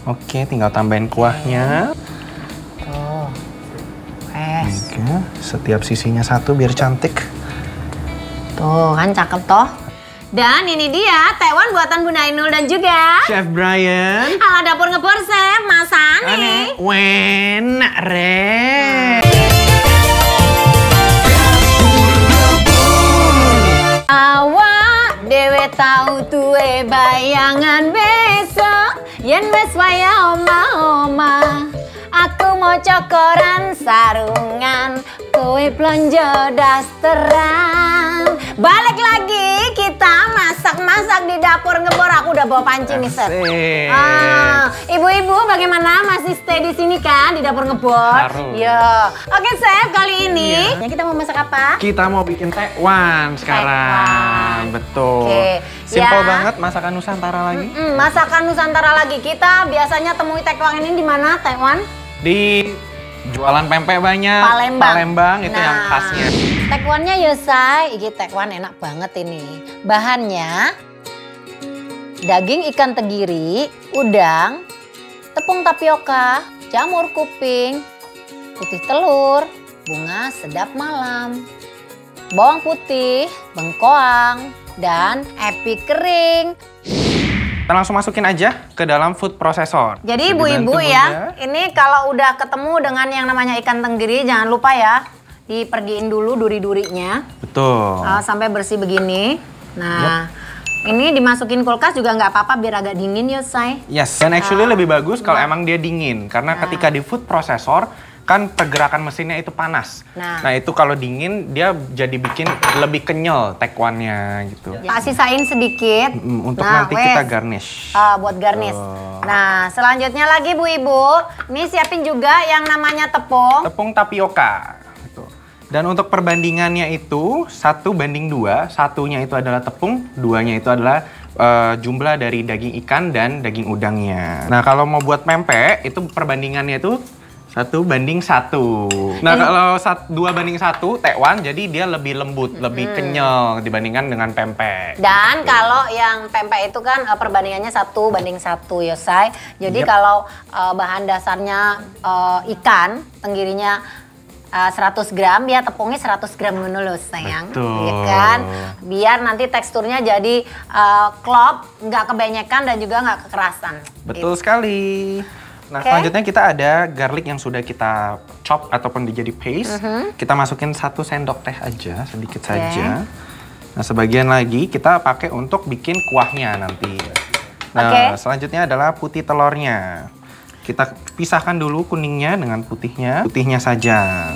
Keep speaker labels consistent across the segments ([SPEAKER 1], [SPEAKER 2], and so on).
[SPEAKER 1] Oke, tinggal tambahin kuahnya.
[SPEAKER 2] Tuh.
[SPEAKER 1] Oke, setiap sisinya satu biar cantik.
[SPEAKER 2] Tuh kan cakep toh. Dan ini dia tekwan buatan Bunda Ainul dan juga
[SPEAKER 1] Chef Brian.
[SPEAKER 2] ala dapur ngebor Chef Masani.
[SPEAKER 1] Enak re.
[SPEAKER 2] Awak dewe tahu tuwe bayangan besok yen wes waya oma-oma. Aku mau cokoran sarungan, kowe plonjo dasteran. Balik lagi kita masak-masak di dapur ngebor. Aku udah bawa panci nih, Chef. Ibu-ibu bagaimana? Masih stay di sini kan di dapur ngebor?
[SPEAKER 1] Harus.
[SPEAKER 2] Ya. Oke, Chef, kali ini kita mau masak apa?
[SPEAKER 1] Kita mau bikin tekwan sekarang.
[SPEAKER 2] Tekwan.
[SPEAKER 1] Betul.
[SPEAKER 2] Oke.
[SPEAKER 1] Simple
[SPEAKER 2] Ya.
[SPEAKER 1] banget masakan Nusantara lagi.
[SPEAKER 2] Masakan Nusantara lagi. Kita biasanya temui tekwan ini di mana, tekwan?
[SPEAKER 1] Di jualan pempek banyak.
[SPEAKER 2] Palembang.
[SPEAKER 1] itu yang khasnya.
[SPEAKER 2] Tekwannya Yosai, ini tekwan enak banget ini. Bahannya daging ikan tenggiri, udang, tepung tapioka, jamur kuping, putih telur, bunga sedap malam, bawang putih, bengkoang, dan epi kering.
[SPEAKER 1] Kita langsung masukin aja ke dalam food processor.
[SPEAKER 2] Jadi
[SPEAKER 1] Bisa
[SPEAKER 2] ibu-ibu
[SPEAKER 1] dibantu,
[SPEAKER 2] ya,
[SPEAKER 1] Bunda.
[SPEAKER 2] ini kalau udah ketemu dengan yang namanya ikan tenggiri, jangan lupa ya, dipergiin dulu duri-durinya
[SPEAKER 1] Betul.
[SPEAKER 2] sampai bersih begini. Nah, ini dimasukin kulkas juga nggak apa-apa biar agak dingin ya, Say.
[SPEAKER 1] Yes, dan actually lebih bagus kalau emang dia dingin. Karena ketika di food processor, kan pergerakan mesinnya itu panas. Nah itu kalau dingin, dia jadi bikin lebih kenyal tekwannya gitu.
[SPEAKER 2] Tak sisain sedikit.
[SPEAKER 1] Untuk nanti kita garnish.
[SPEAKER 2] Buat garnish. Nah, selanjutnya lagi Bu Ibu, ini siapin juga yang namanya tepung.
[SPEAKER 1] Tepung tapioka. Gitu. Dan untuk perbandingannya itu 1:2, satunya itu adalah tepung, duanya itu adalah jumlah dari daging ikan dan daging udangnya. Nah kalau mau buat pempek, itu perbandingannya itu 1:1. Nah kalau 2:1 tekwan, jadi dia lebih lembut, lebih kenyal dibandingkan dengan pempek.
[SPEAKER 2] Dan kalau yang pempek itu kan perbandingannya 1:1 Yosai. Jadi kalau bahan dasarnya ikan tenggirinya 100 gram, ya tepungnya 100 gram dulu sayang.
[SPEAKER 1] Betul.
[SPEAKER 2] Ya kan? Biar nanti teksturnya jadi klop, nggak kebanyakan dan juga nggak kekerasan.
[SPEAKER 1] Betul sekali. Nah, selanjutnya kita ada garlic yang sudah kita chop ataupun dijadi paste. Kita masukin 1 sendok teh aja, sedikit saja. Nah, sebagian lagi kita pakai untuk bikin kuahnya nanti. Nah, selanjutnya adalah putih telurnya. Kita pisahkan dulu kuningnya dengan putihnya. Putihnya saja.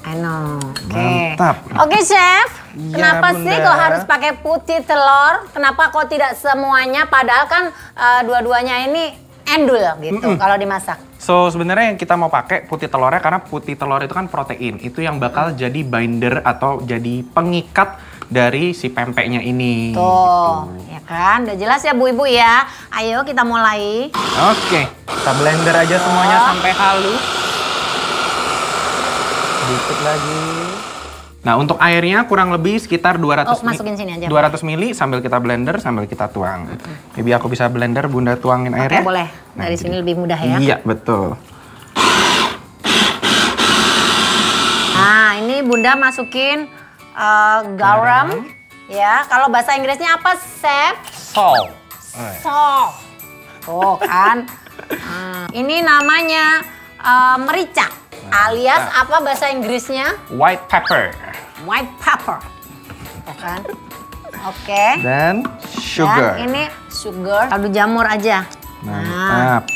[SPEAKER 1] Mantap.
[SPEAKER 2] Oke, Chef.
[SPEAKER 1] Iya,
[SPEAKER 2] Kenapa
[SPEAKER 1] Bunda.
[SPEAKER 2] sih kok harus pakai putih telur? Kenapa kok tidak semuanya? Padahal kan dua-duanya ini endul gitu kalau dimasak.
[SPEAKER 1] So, sebenarnya yang kita mau pakai putih telurnya karena putih telur itu kan protein. Itu yang bakal jadi binder atau jadi pengikat dari si pempeknya ini.
[SPEAKER 2] Tuh, ya kan? Udah jelas ya Bu Ibu ya. Ayo kita mulai.
[SPEAKER 1] Oke, kita blender aja semuanya sampai halus. Sedikit lagi. Nah, untuk airnya kurang lebih sekitar 200
[SPEAKER 2] masukin sini aja.
[SPEAKER 1] 200 ml sambil kita blender, sambil kita tuang. Maybe aku bisa blender, Bunda tuangin airnya.
[SPEAKER 2] Oke, boleh. Dari sini lebih mudah ya.
[SPEAKER 1] Iya, betul.
[SPEAKER 2] Nah, ini Bunda masukin garam. Ya, kalau bahasa Inggrisnya apa, Chef?
[SPEAKER 1] Salt.
[SPEAKER 2] Salt. Oh, kan. Ini namanya merica. Alias apa bahasa Inggrisnya?
[SPEAKER 1] White pepper.
[SPEAKER 2] White pepper. Ya kan? Oke.
[SPEAKER 1] Dan sugar.
[SPEAKER 2] Dan ini sugar. Kaldu jamur aja.
[SPEAKER 1] Mantap.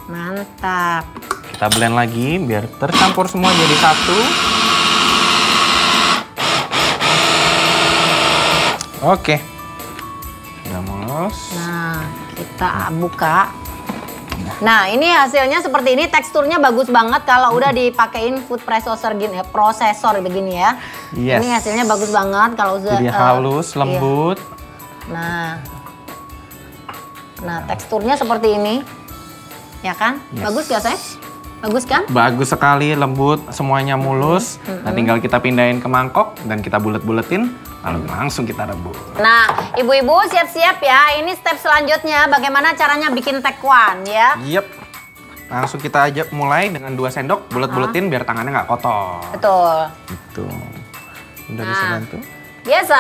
[SPEAKER 2] Mantap.
[SPEAKER 1] Kita blend lagi biar tercampur semua jadi satu. Oke. Udah mulus.
[SPEAKER 2] Nah, kita buka. Nah, ini hasilnya seperti ini. Teksturnya bagus banget kalau udah dipakein food processor gini, prosesor begini ya.
[SPEAKER 1] Yes.
[SPEAKER 2] Ini hasilnya bagus banget kalau udah
[SPEAKER 1] Jadi halus, lembut.
[SPEAKER 2] Nah, teksturnya seperti ini, ya kan?
[SPEAKER 1] Yes.
[SPEAKER 2] Bagus ya, Chef? Bagus kan?
[SPEAKER 1] Bagus sekali, lembut, semuanya mulus. Nah, tinggal kita pindahin ke mangkok dan kita bulet-buletin. lalu langsung kita rebus.
[SPEAKER 2] Nah, ibu-ibu siap-siap ya. Ini step selanjutnya bagaimana caranya bikin tekwan ya.
[SPEAKER 1] Yep. Langsung kita aja mulai dengan 2 sendok, bulet-buletin biar tangannya nggak kotor.
[SPEAKER 2] Betul.
[SPEAKER 1] Gitu. Udah bisa bantu?
[SPEAKER 2] Biasa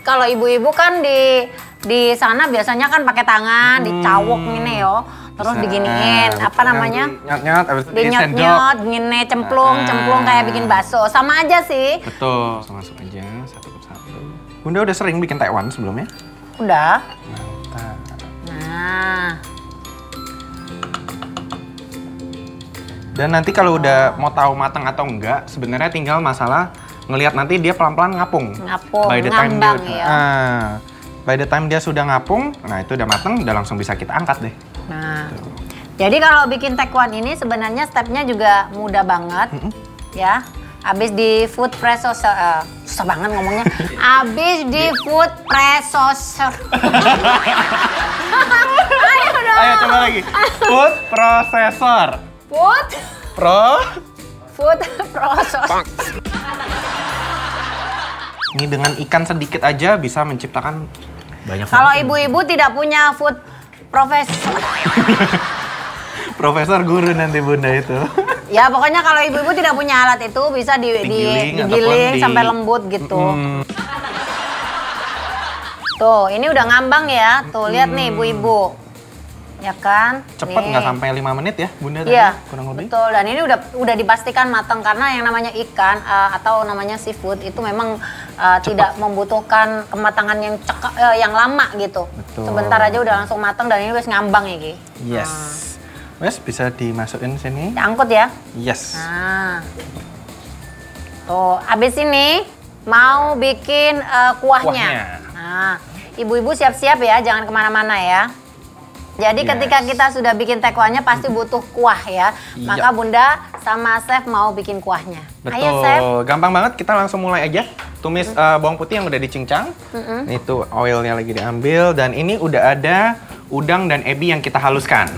[SPEAKER 2] kalau ibu-ibu kan di sana biasanya kan pakai tangan, dicawok gini yo. Terus bisa, diginiin, apa namanya?
[SPEAKER 1] Nyot-nyot,
[SPEAKER 2] dinyot-nyot, gini cemplung kayak bikin bakso. Sama aja sih.
[SPEAKER 1] Betul, masuk aja satu persatu. Bunda udah sering bikin tekwan sebelumnya?
[SPEAKER 2] Udah.
[SPEAKER 1] Mantap.
[SPEAKER 2] Nah.
[SPEAKER 1] Dan nanti kalau udah mau tahu matang atau enggak, sebenarnya tinggal masalah ngelihat nanti dia pelan-pelan ngapung.
[SPEAKER 2] By the time ngambang
[SPEAKER 1] dia,
[SPEAKER 2] ya.
[SPEAKER 1] By the time dia sudah ngapung, nah itu udah matang, udah langsung bisa kita angkat deh.
[SPEAKER 2] Nah, jadi kalau bikin tekwan ini sebenarnya stepnya juga mudah banget, ya. Abis di food processor, susah banget ngomongnya. Abis di food processor. Ayo dong.
[SPEAKER 1] Ayo coba lagi. Food processor.
[SPEAKER 2] Food processor.
[SPEAKER 1] Ini dengan ikan sedikit aja bisa menciptakan banyak.
[SPEAKER 2] Kalau ibu-ibu tidak punya food profesor.
[SPEAKER 1] Profesor guru nanti Bunda itu.
[SPEAKER 2] Ya pokoknya kalau ibu-ibu tidak punya alat itu bisa digiling sampai lembut gitu. Tuh, ini udah ngambang ya. Tuh, lihat nih ibu-ibu. Ya kan?
[SPEAKER 1] Cepet nggak sampai 5 menit ya Bunda tadi?
[SPEAKER 2] Iya,
[SPEAKER 1] kurang lebih.
[SPEAKER 2] betul. Dan ini udah dipastikan matang karena yang namanya ikan atau namanya seafood itu memang tidak membutuhkan kematangan yang lama gitu.
[SPEAKER 1] Betul.
[SPEAKER 2] Sebentar aja udah langsung matang dan ini wes ngambang ya Ki.
[SPEAKER 1] Yes. Wes bisa dimasukin sini.
[SPEAKER 2] Diangkut ya?
[SPEAKER 1] Yes.
[SPEAKER 2] Nah. Tuh, abis ini mau bikin kuahnya. Nah, ibu-ibu siap-siap ya, jangan kemana-mana ya. Jadi ketika kita sudah bikin tekwannya pasti butuh kuah ya. Maka Bunda sama Chef mau bikin kuahnya.
[SPEAKER 1] Betul.
[SPEAKER 2] Ayo Chef.
[SPEAKER 1] Gampang banget, kita langsung mulai aja. Tumis bawang putih yang udah dicincang. Itu oilnya lagi diambil. Dan ini udah ada udang dan ebi yang kita haluskan.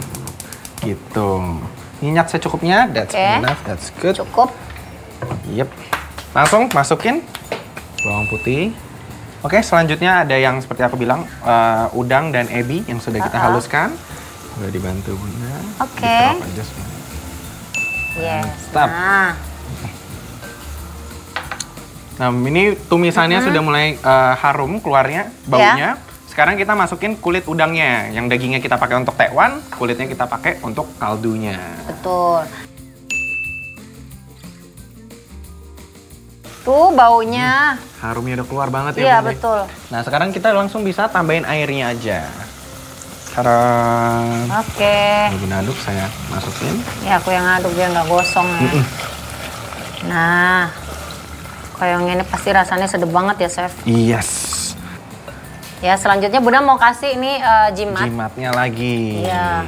[SPEAKER 1] Gitu. Minyak secukupnya, that's enough, that's good.
[SPEAKER 2] Cukup.
[SPEAKER 1] Yep. Langsung masukin bawang putih. Oke, selanjutnya ada yang seperti aku bilang, udang dan ebi yang sudah kita haluskan. Udah dibantu Bunda.
[SPEAKER 2] Oke. Yes.
[SPEAKER 1] Stop. Nah, ini tumisannya sudah mulai harum keluarnya, baunya. Sekarang kita masukin kulit udangnya. Yang dagingnya kita pakai untuk tekwan, kulitnya kita pakai untuk kaldunya.
[SPEAKER 2] Betul. Tuh baunya.
[SPEAKER 1] Harumnya udah keluar banget ya.
[SPEAKER 2] Iya betul.
[SPEAKER 1] Nah sekarang kita langsung bisa tambahin airnya aja. Taran.
[SPEAKER 2] Oke.
[SPEAKER 1] Bunda aduk, saya masukin.
[SPEAKER 2] Ya aku yang aduk biar nggak gosong ya. Nah, kayak yang ini pasti rasanya sedap banget ya Chef.
[SPEAKER 1] Yes.
[SPEAKER 2] Ya selanjutnya Bunda mau kasih ini jimat.
[SPEAKER 1] Jimatnya lagi.
[SPEAKER 2] Iya.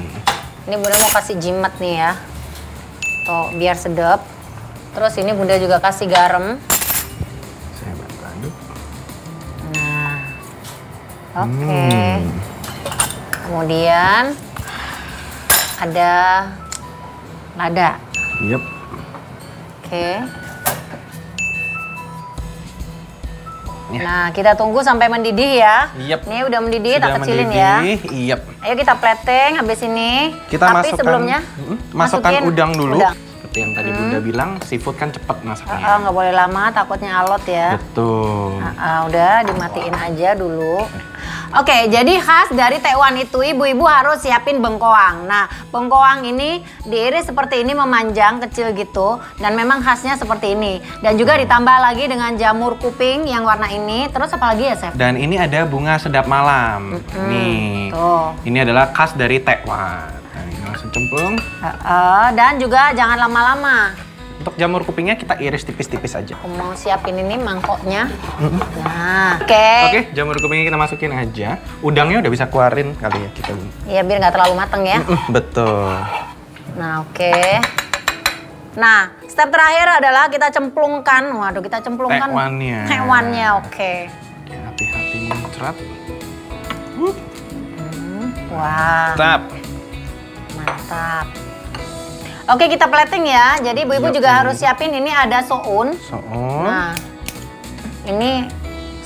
[SPEAKER 2] Ini Bunda mau kasih jimat nih ya. Tuh biar sedap. Terus ini Bunda juga kasih garam.
[SPEAKER 1] Saya bantu aduk.
[SPEAKER 2] Nah, oke. Kemudian ada lada.
[SPEAKER 1] Yep.
[SPEAKER 2] Oke. Nah, kita tunggu sampai mendidih ya.
[SPEAKER 1] Yep.
[SPEAKER 2] Ini udah mendidih,
[SPEAKER 1] sudah
[SPEAKER 2] tak kecilin
[SPEAKER 1] mendidih,
[SPEAKER 2] ya. Yep. Ayo kita plating habis ini.
[SPEAKER 1] Kita
[SPEAKER 2] tapi sebelumnya
[SPEAKER 1] masukkan udang dulu.
[SPEAKER 2] Udang.
[SPEAKER 1] Seperti yang tadi Bunda bilang, seafood kan cepet masaknya.
[SPEAKER 2] Nggak boleh lama, takutnya alot ya.
[SPEAKER 1] Betul.
[SPEAKER 2] Udah dimatiin aja dulu. Oke, jadi khas dari tekwan itu ibu-ibu harus siapin bengkoang. Nah, bengkoang ini diiris seperti ini memanjang kecil gitu. Dan memang khasnya seperti ini. Dan juga ditambah lagi dengan jamur kuping yang warna ini. Terus apa lagi ya, Chef?
[SPEAKER 1] Dan ini ada bunga sedap malam. Nih,
[SPEAKER 2] tuh.
[SPEAKER 1] Ini adalah khas dari tekwan. Nah, ini langsung cemplung.
[SPEAKER 2] Dan juga jangan lama-lama.
[SPEAKER 1] Untuk jamur kupingnya kita iris tipis-tipis aja.
[SPEAKER 2] Aku mau siapin ini mangkoknya. Nah, oke.
[SPEAKER 1] Jamur kupingnya kita masukin aja. Udangnya udah bisa keluarin kali ya kita.
[SPEAKER 2] Iya, biar nggak terlalu mateng ya.
[SPEAKER 1] Betul.
[SPEAKER 2] Nah, oke. Nah, step terakhir adalah kita cemplungkan. Waduh, kita cemplungkan hewannya. Oke.
[SPEAKER 1] Hati-hati muncrat.
[SPEAKER 2] Wah.
[SPEAKER 1] Mantap.
[SPEAKER 2] Mantap. Oke, kita plating ya. Jadi ibu-ibu juga harus siapin ini ada soun.
[SPEAKER 1] Soun.
[SPEAKER 2] Nah, ini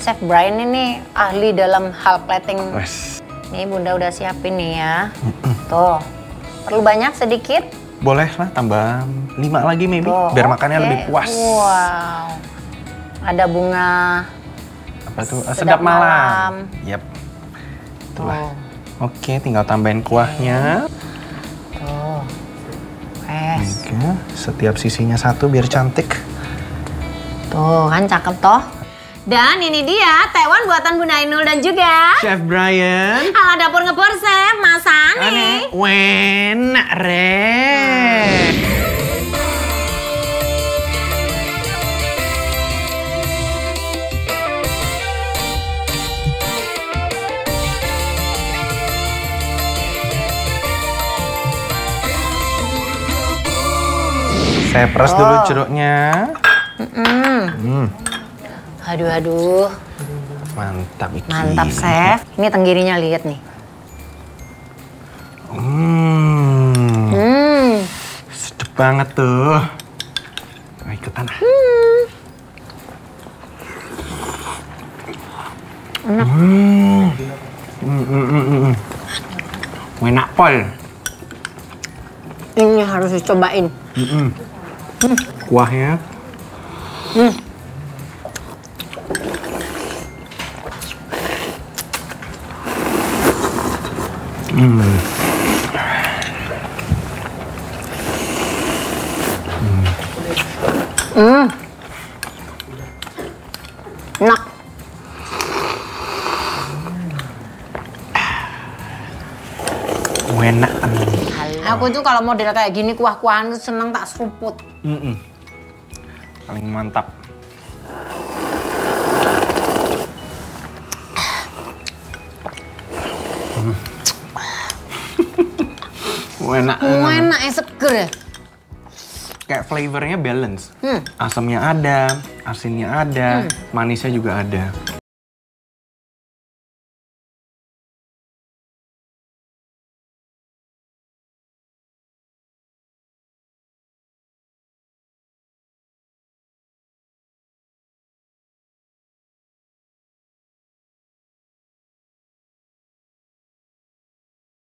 [SPEAKER 2] Chef Brian ini ahli dalam hal plating.
[SPEAKER 1] Wes.
[SPEAKER 2] Nih Bunda udah siapin nih ya. Tuh, perlu banyak sedikit?
[SPEAKER 1] Boleh lah, tambah 5 lagi maybe, biar makannya lebih puas.
[SPEAKER 2] Wow, ada bunga.
[SPEAKER 1] Apa tuh? Sedap malam. Yap. Itulah. Oke, tinggal tambahin kuahnya.
[SPEAKER 2] Tuh.
[SPEAKER 1] Oke, setiap sisinya satu biar cantik.
[SPEAKER 2] Tuh kan cakep toh. Dan ini dia tekwan buatan Bunda Ainul dan juga
[SPEAKER 1] Chef Brian.
[SPEAKER 2] ala dapur ngebor Chef Mas Ani.
[SPEAKER 1] Enak re. Saya peres dulu jeruknya.
[SPEAKER 2] Aduh.
[SPEAKER 1] Mantap iki.
[SPEAKER 2] Mantap, Chef. Ini tenggirinya lihat nih.
[SPEAKER 1] Sedap banget tuh. Oh, ikutan.
[SPEAKER 2] Enak.
[SPEAKER 1] Enak pol.
[SPEAKER 2] Ini harus dicobain.
[SPEAKER 1] Kuahnya.
[SPEAKER 2] Enak.
[SPEAKER 1] Enak.
[SPEAKER 2] Aku tuh kalau model kayak gini kuah-kuahan tuh seneng tak seruput.
[SPEAKER 1] Paling mantap. Enak.
[SPEAKER 2] Enak ya, seger ya.
[SPEAKER 1] Kayak flavornya balance. Asamnya ada, asinnya ada, manisnya juga ada.